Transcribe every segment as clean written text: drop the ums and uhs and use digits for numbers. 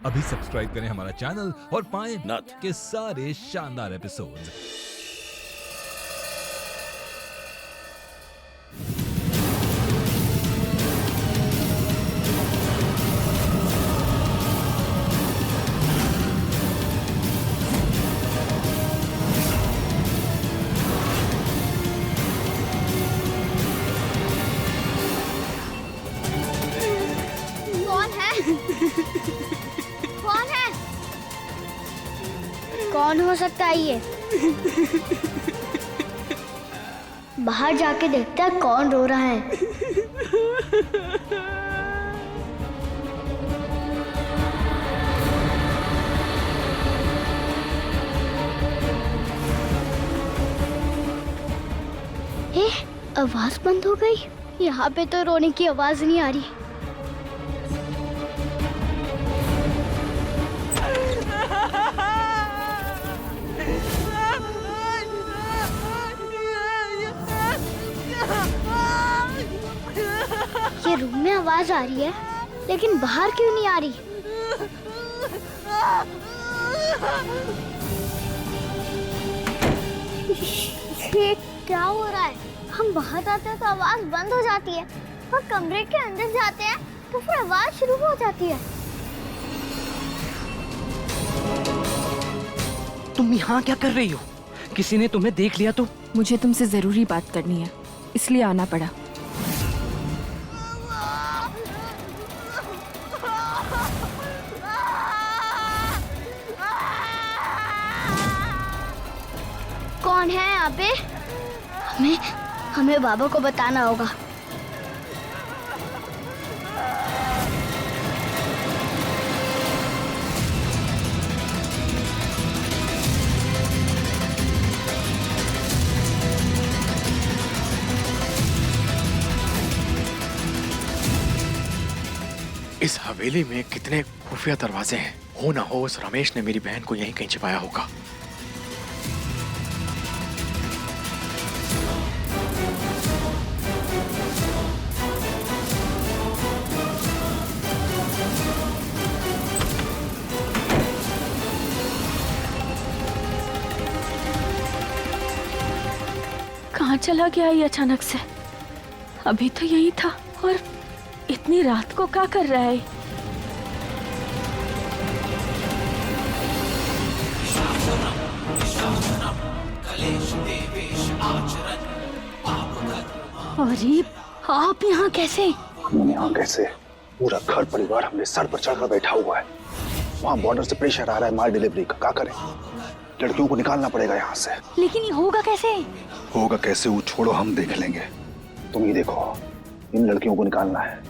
अभी सब्सक्राइब करें हमारा चैनल और पाएं नथ के सारे शानदार एपिसोड्स। कौन है? कौन है? कौन हो सकता है ये? बाहर जाके देखते हैं कौन रो रहा है। आवाज बंद हो गई। यहाँ पे तो रोने की आवाज नहीं आ रही। ये रूम में आवाज आ रही है, लेकिन बाहर क्यों नहीं आ रही? ये क्या हो रहा है? हम बाहर जाते हैं तो आवाज बंद हो जाती है, और कमरे के अंदर जाते हैं तो फिर आवाज शुरू हो जाती है। तुम यहाँ क्या कर रही हो? किसी ने तुम्हें देख लिया तो? मुझे तुमसे जरूरी बात करनी है, इसलिए आना पड़ा। कौन है यहाँ पे? हमें बाबा को बताना होगा। इस हवेली में कितने खुफिया दरवाजे हैं। हो ना हो उस रमेश ने मेरी बहन को यहीं कहीं छिपाया होगा। कहाँ चला गया ये अचानक से? अभी तो यही था, और इतनी रात को क्या कर रहा है? अरे आप यहाँ कैसे? हम यहाँ कैसे? पूरा घर परिवार हमने सर पर चढ़कर बैठा हुआ है। वहाँ बॉर्डर से प्रेशर आ रहा है माल डिलीवरी का। क्या करें? लड़कियों को निकालना पड़ेगा यहाँ से। लेकिन ये होगा कैसे? होगा कैसे वो छोड़ो, हम देख लेंगे। तुम ही देखो, इन लड़कियों को निकालना है।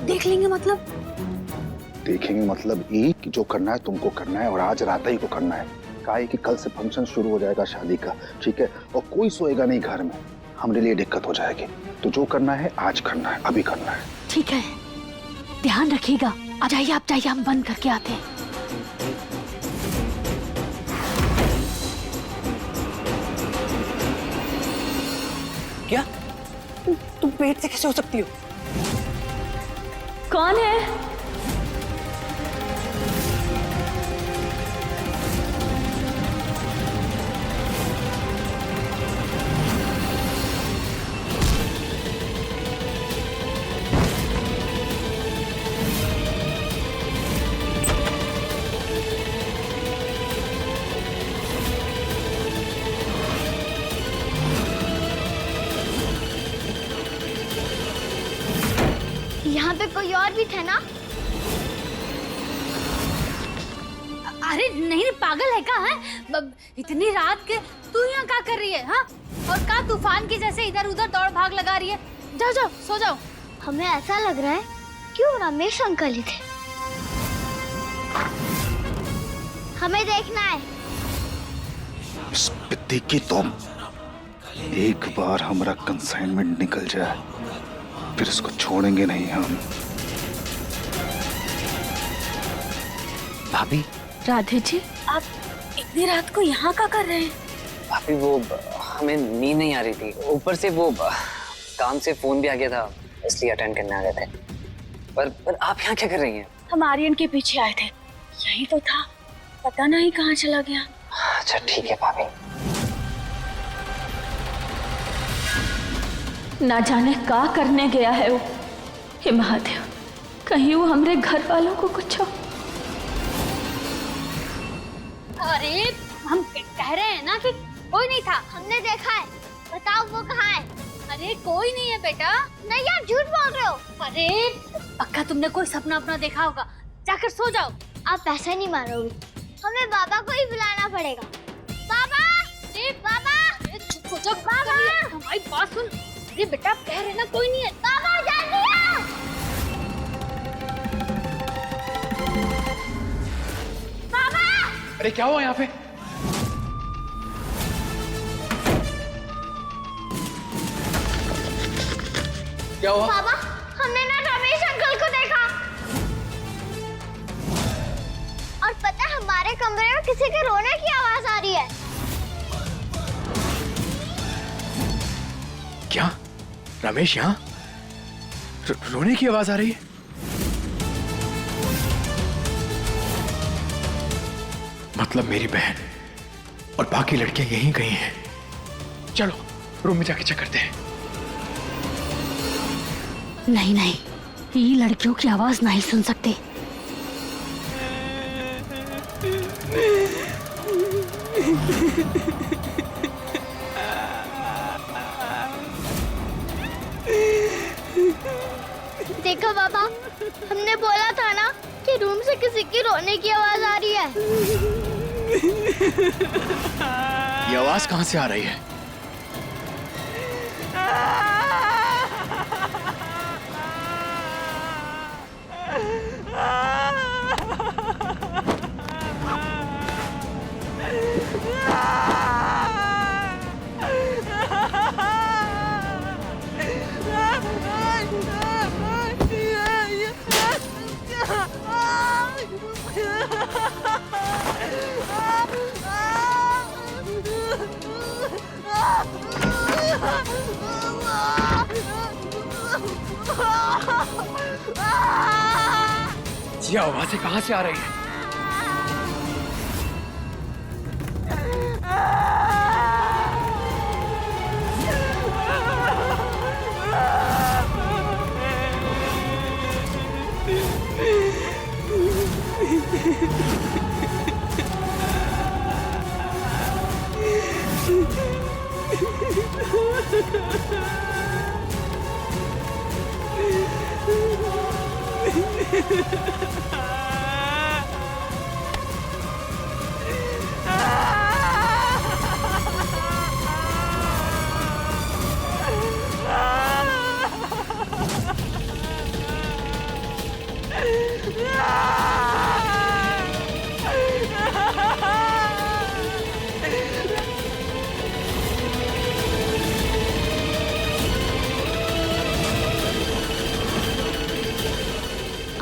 देख लेंगे मतलब? देखेंगे मतलब ये कि जो करना है तुमको करना है, और आज रात ही को करना है। कहा है कि कल से फंक्शन शुरू हो जाएगा शादी का, ठीक है? और कोई सोएगा नहीं घर में, हमारे लिए दिक्कत हो जाएगी। तो जो करना है आज करना है, अभी करना है। ठीक है, ध्यान रखिएगा। आ जाइए, आप जाइए, हम बंद करके आते हैं। क्या? तुम पेट से कैसे हो सकती हो? कौन है? यहाँ पे कोई और भी थे ना? अरे नहीं, पागल है क्या? है इतनी रात के तू यहाँ क्या कर रही है? हाँ, और क्या तूफान की जैसे इधर उधर दौड़ भाग लगा रही है? जाओ जाओ, सो जाओ। हमें ऐसा लग रहा है कि वो रमेश अंकल ही थे। हमें देखना है। इस पित्ती की तुम एक बार हमारा कंसाइनमेंट निकल जाए, फिर इसको छोड़ेंगे नहीं हम। भाभी, राधे जी, आप इतनी रात को यहाँ क्या कर रहे हैं? भाभी वो हमें नींद नहीं आ रही थी, ऊपर से वो काम से फोन भी आ गया था, इसलिए अटेंड करने आ गए थे। पर आप यहाँ क्या कर रही हैं? हम आर्यन के पीछे आए थे, यही तो था, पता नहीं कहाँ चला गया। अच्छा ठीक है भाभी। ना जाने का करने गया है वो। हे महादेव, कहीं वो हमरे घर वालों को कुछ हो। अरे हम कह रहे हैं ना कि कोई नहीं था। हमने देखा है, बताओ वो कहाँ है? अरे कोई नहीं है बेटा। नहीं, आप झूठ बोल रहे हो। अरे पक्का तुमने कोई सपना अपना देखा होगा, जाकर सो जाओ। आप ऐसा नहीं मारोगे, हमें बाबा को ही बुलाना पड़ेगा। बाबा! अरे बाबा! अरे चुप हो जाओ बाबा! हमारी बात सुन। अरे बेटा कह रहे ना कोई नहीं है। बाबा जल्दी आओ! बाबा! अरे क्या हुआ यहाँ पे? क्या हुआ? बाबा, हमने ना रमेश अंकल को देखा। और पता है, हमारे कमरे में किसी के रोने की आवाज आ रही है। क्या रमेश यहाँ रोने की आवाज आ रही है? मतलब मेरी बहन और बाकी लड़कियां यहीं कहीं हैं। चलो रूम में जाके चेक करते हैं। नहीं नहीं, ये लड़कियों की आवाज नहीं सुन सकते। देखो बाबा, हमने बोला था ना कि रूम से किसी की रोने की आवाज आ रही है। ये आवाज कहाँ से आ रही है? ये आवाजें कहाँ से आ रही है?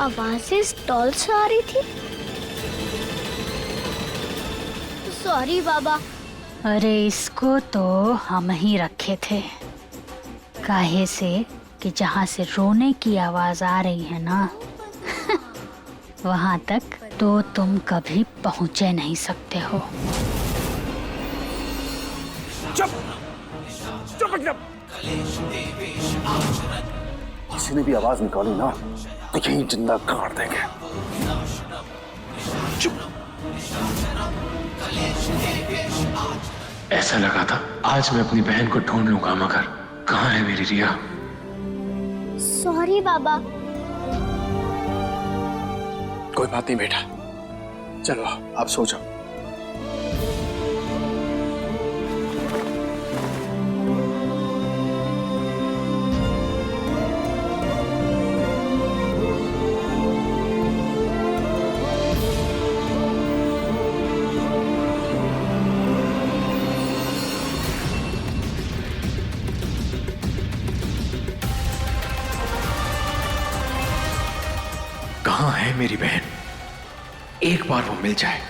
आवाजें स्टॉल से आ रही थी। सॉरी बाबा। अरे इसको तो हम ही रखे थे, काहे से कि जहाँ से रोने की आवाज आ रही है ना वहाँ तक तो तुम कभी पहुँचे नहीं सकते हो। किसी ने भी आवाज निकाली ना तो यहीं जिंदा काट देंगे। ऐसा लगा था आज मैं अपनी बहन को ढूंढ लूंगा, मगर कहाँ है मेरी रिया? सॉरी बाबा। कोई बात नहीं बेटा, चलो आप सो जाओ। कहाँ है मेरी बहन? एक बार वो मिल जाए,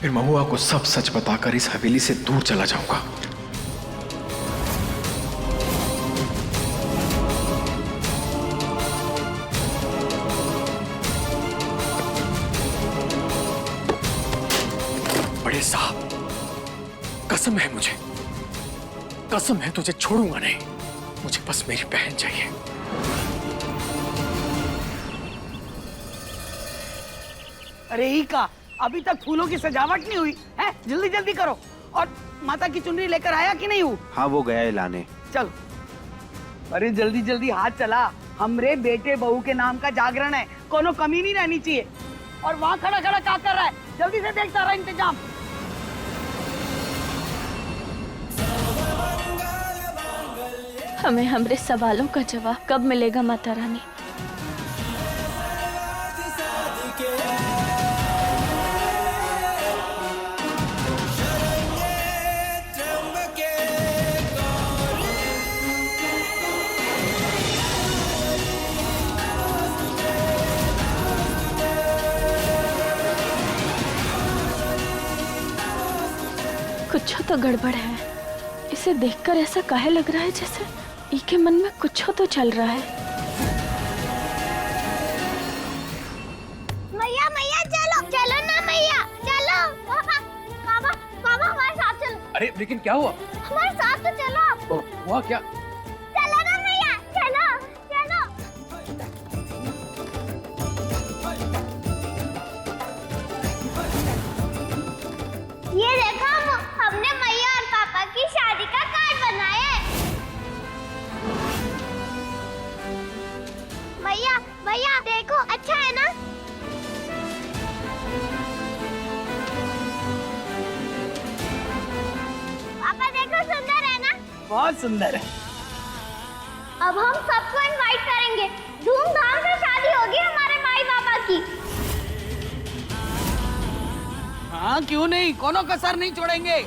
फिर महुआ को सब सच बताकर इस हवेली से दूर चला जाऊंगा। कसम है मुझे, कसम है, तुझे छोड़ूंगा नहीं। मुझे बस मेरी बहन चाहिए। अरे ही का, अभी तक फूलों की सजावट नहीं हुई है? जल्दी जल्दी करो। और माता की चुनरी लेकर आया कि नहीं हूँ? हाँ वो गया है लाने। चलो। अरे जल्दी जल्दी हाथ चला, हमरे बेटे बहू के नाम का जागरण है, कोनो कमी नहीं रहनी चाहिए। और वहाँ खड़ा खड़ा क्या कर रहा है? जल्दी से देख सारा इंतजाम। हमें हमरे सवालों का जवाब कब मिलेगा माता रानी? कुछ तो गड़बड़ है। इसे देखकर ऐसा काहे लग रहा है जैसे इनके मन में कुछ तो चल रहा है। मैया मैया चलो चलो ना मैया, चलो। पापा पापा पापा हमारे साथ चलो। अरे लेकिन क्या हुआ? हमारे साथ तो चलो। हुआ क्या? चलो ना मैया, चलो चलो। ये देखो, हमने मैया और पापा की शादी का कार्ड बनाया है। मैया मैया देखो, अच्छा है ना? पापा देखो, सुंदर है ना? बहुत सुंदर है। अब हम सबको इनवाइट करेंगे, धूमधाम से शादी होगी हमारे माई पापा की। हाँ क्यों नहीं, कोनो कसर नहीं छोड़ेंगे।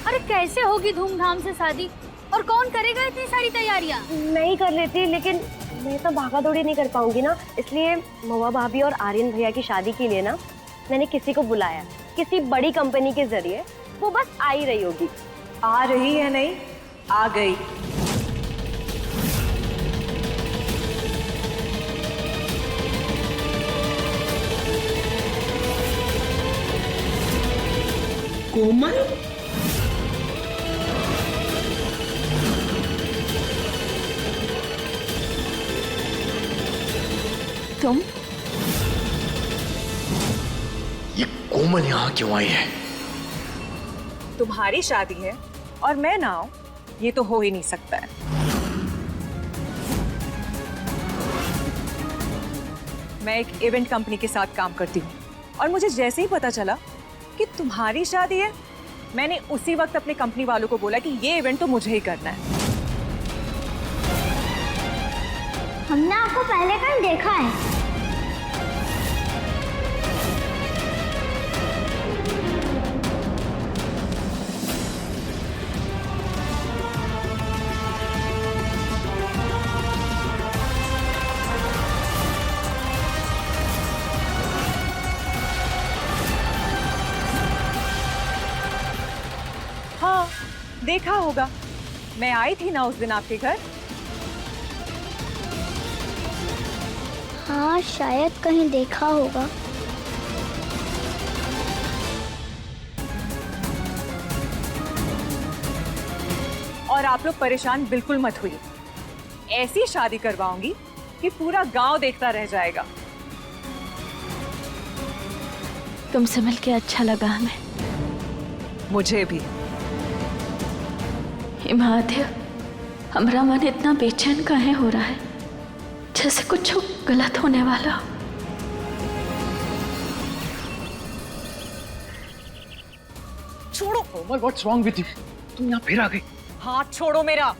अरे कैसे होगी धूमधाम से शादी, और कौन करेगा इतनी सारी तैयारियां? मैं ही कर लेती, लेकिन मैं तो भागा दौड़ी नहीं कर पाऊंगी ना, इसलिए महुआ भाभी और आर्यन भैया की शादी के लिए ना मैंने किसी को बुलाया, किसी बड़ी कंपनी के जरिए। वो बस आ ही रही होगी। आ रही है नहीं, आ गई। कोमल, तुम ये कोमल यहाँ क्यों आई है? तुम्हारी शादी है और मैं ना आऊं, ये तो हो ही नहीं सकता है। मैं एक इवेंट कंपनी के साथ काम करती हूँ और मुझे जैसे ही पता चला कि तुम्हारी शादी है, मैंने उसी वक्त अपने कंपनी वालों को बोला कि ये इवेंट तो मुझे ही करना है। हमने आपको पहले कहीं देखा है। हाँ देखा होगा, मैं आई थी ना उस दिन आपके घर। हाँ शायद कहीं देखा होगा। और आप लोग परेशान बिल्कुल मत हुई, ऐसी शादी करवाऊंगी कि पूरा गांव देखता रह जाएगा। तुमसे मिलके अच्छा लगा हमें। मुझे भी। महादेव, हमारा मन इतना बेचैन काहे हो रहा है, जैसे कुछ गलत होने वाला हो। छोड़ो। कोमल, व्हाट्स रॉन्ग विद यू? तुम यहाँ फिर आ गई? हाथ छोड़ो मेरा।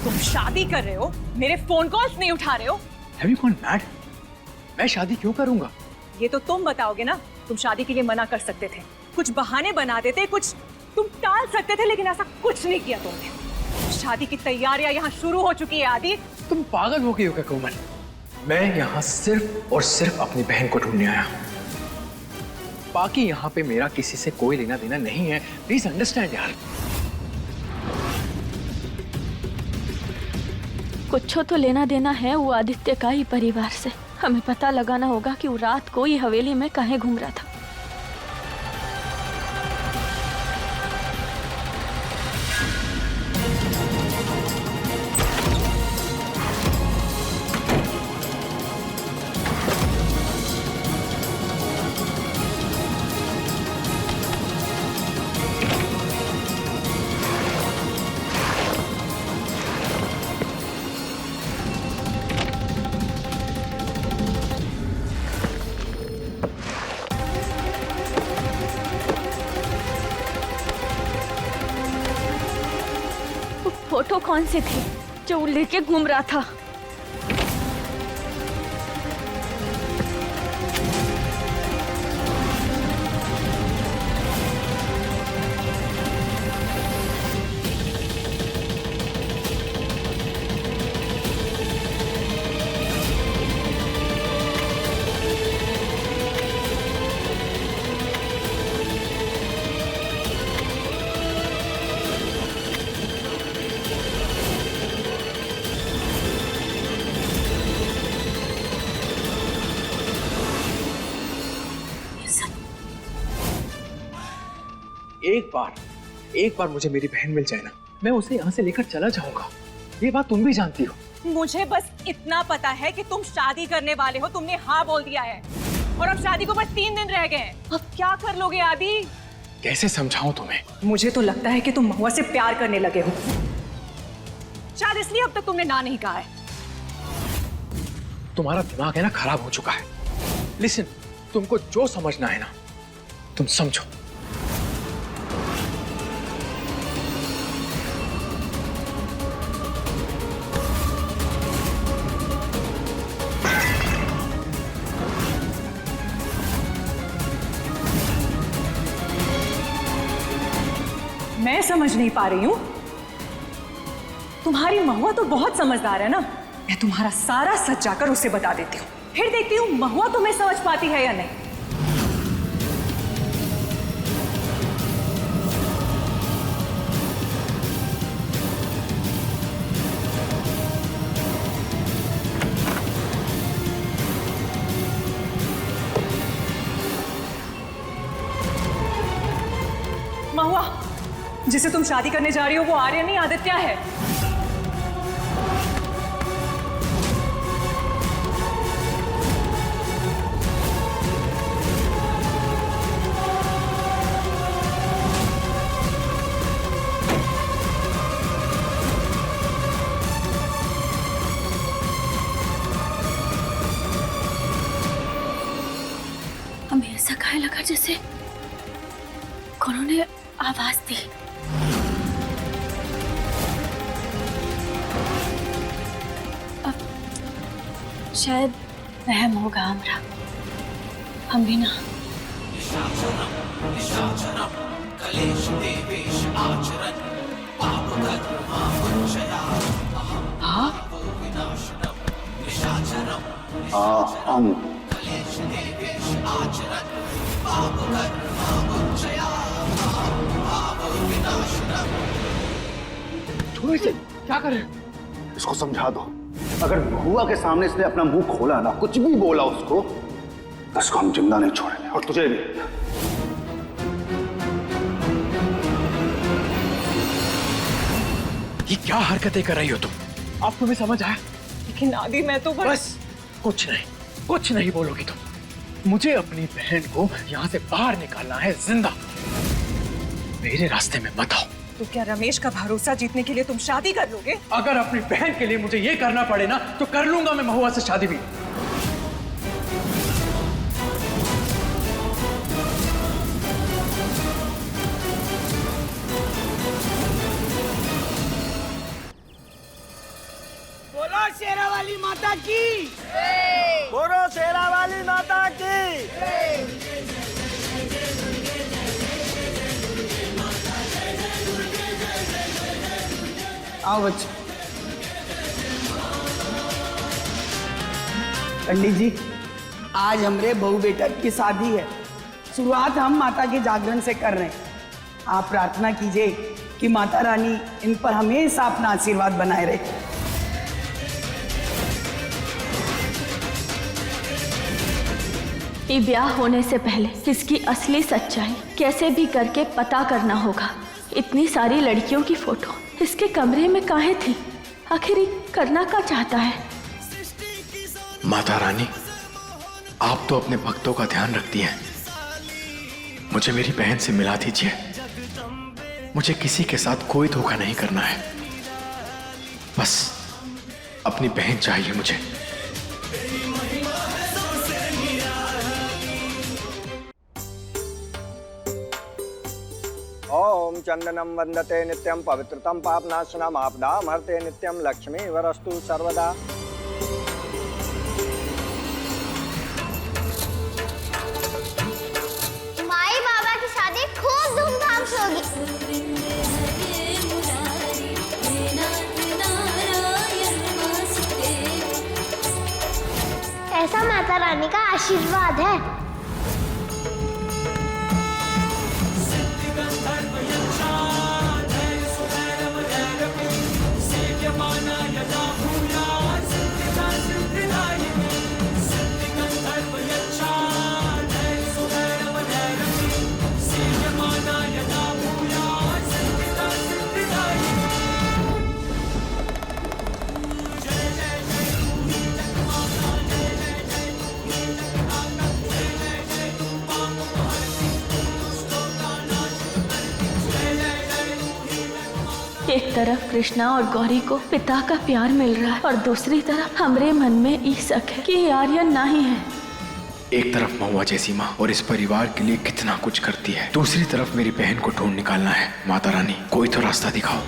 तुम शादी कर रहे हो, मेरे फोन कॉल्स नहीं उठा रहे हो। Have you gone mad? मैं शादी क्यों करूंगा? ये तो तुम बताओगे ना। तुम शादी के लिए मना कर सकते थे, कुछ बहाने बना देते, कुछ तुम टाल सकते थे, लेकिन ऐसा कुछ नहीं किया तुमने। शादी की तैयारियां यहाँ शुरू हो चुकी है। आदि, तुम पागल हो गई हो क्या कोमल? मैं यहाँ सिर्फ और सिर्फ अपनी बहन को ढूंढने आया। बाकी यहाँ पे मेरा किसी से कोई लेना देना नहीं है। प्लीज अंडरस्टैंड यार। कुछ तो लेना देना है वो आदित्य का ही परिवार से। हमें पता लगाना होगा कि वो रात को ही हवेली में कहीं घूम रहा था। फोटो कौन सी थी जो वो लेके घूम रहा था? एक बार मुझे मेरी बहन मिल जाए ना, मैं उसे यहाँ से लेकर चला जाऊंगा। ये बात तुम भी जानती हो। मुझे बस इतना पता है कि तुम शादी करने वाले हो, तुमने हाँ बोल दिया है और अब शादी को बस 3 दिन रह गए हैं। अब क्या कर लोगे आदि? कैसे समझाऊं तुम्हें? मुझे तो लगता है कि तुम महुआ से प्यार करने लगे हो, शायद इसलिए अब तक तुमने ना नहीं कहा है। तुम्हारा दिमाग है ना खराब हो चुका है। लिसन, तुमको जो समझना है ना तुम समझो। मैं समझ नहीं पा रही हूँ। तुम्हारी महुआ तो बहुत समझदार है ना। मैं तुम्हारा सारा सच जाकर उसे बता देती हूँ, फिर देखती हूँ महुआ तुम्हें समझ पाती है या नहीं। महुआ, जिसे तुम शादी करने जा रही हो वो आर्यन नहीं आदित्य है। हमें ऐसा कहे लगा जैसे कौन ने आवाज दी। अब शायद वहम होगा हमरा, हम भी ना। छोड़ो इसे, क्या कर रहे हो? इसको समझा दो, अगर महुआ के सामने इसने अपना मुंह खोला ना, कुछ भी बोला उसको, तो इसको हम जिंदा नहीं छोड़ेंगे, और तुझे भी। ये क्या हरकतें कर रही हो तुम? अब तुम्हें समझ आया? लेकिन आदि मैं तो बस कुछ नहीं बोलोगी तुम। मुझे अपनी बहन को यहाँ से बाहर निकालना है जिंदा। मेरे रास्ते में मत आओ। तो क्या रमेश का भरोसा जीतने के लिए तुम शादी कर लोगे? अगर अपनी बहन के लिए मुझे ये करना पड़े ना तो कर लूंगा मैं महुआ से शादी भी। बोलो शेरा वाली माता की, बोलो शेरा वाली माता की। आओ बच्चे। पंडित जी, आज हमरे बहू बेटा की शादी है। शुरुआत हम माता के जागरण से कर रहे हैं। आप प्रार्थना कीजिए कि माता रानी इन पर हमेशा अपना आशीर्वाद बनाए रहे। ये ब्याह होने से पहले इसकी असली सच्चाई कैसे भी करके पता करना होगा। इतनी सारी लड़कियों की फोटो इसके कमरे में काहे थी? आखिर ये करना क्या चाहता है? माता रानी, आप तो अपने भक्तों का ध्यान रखती हैं। मुझे मेरी बहन से मिला दीजिए। मुझे किसी के साथ कोई धोखा नहीं करना है। बस अपनी बहन चाहिए मुझे। ओम चंदनम वंदते नित्यम पवित्रतम पापनाशनम आपदाम हरते नित्यम लक्ष्मी वरस्तु सर्वदा। माई बाबा की शादी खूब धूमधाम से होगी। ऐसा माता रानी का आशीर्वाद है। एक तरफ कृष्णा और गौरी को पिता का प्यार मिल रहा है और दूसरी तरफ हमरे मन में ईशक है कि आर्यन नहीं है। एक तरफ महुआ जैसी माँ और इस परिवार के लिए कितना कुछ करती है, दूसरी तरफ मेरी बहन को ढूंढ निकालना है। माता रानी, कोई तो रास्ता दिखाओ।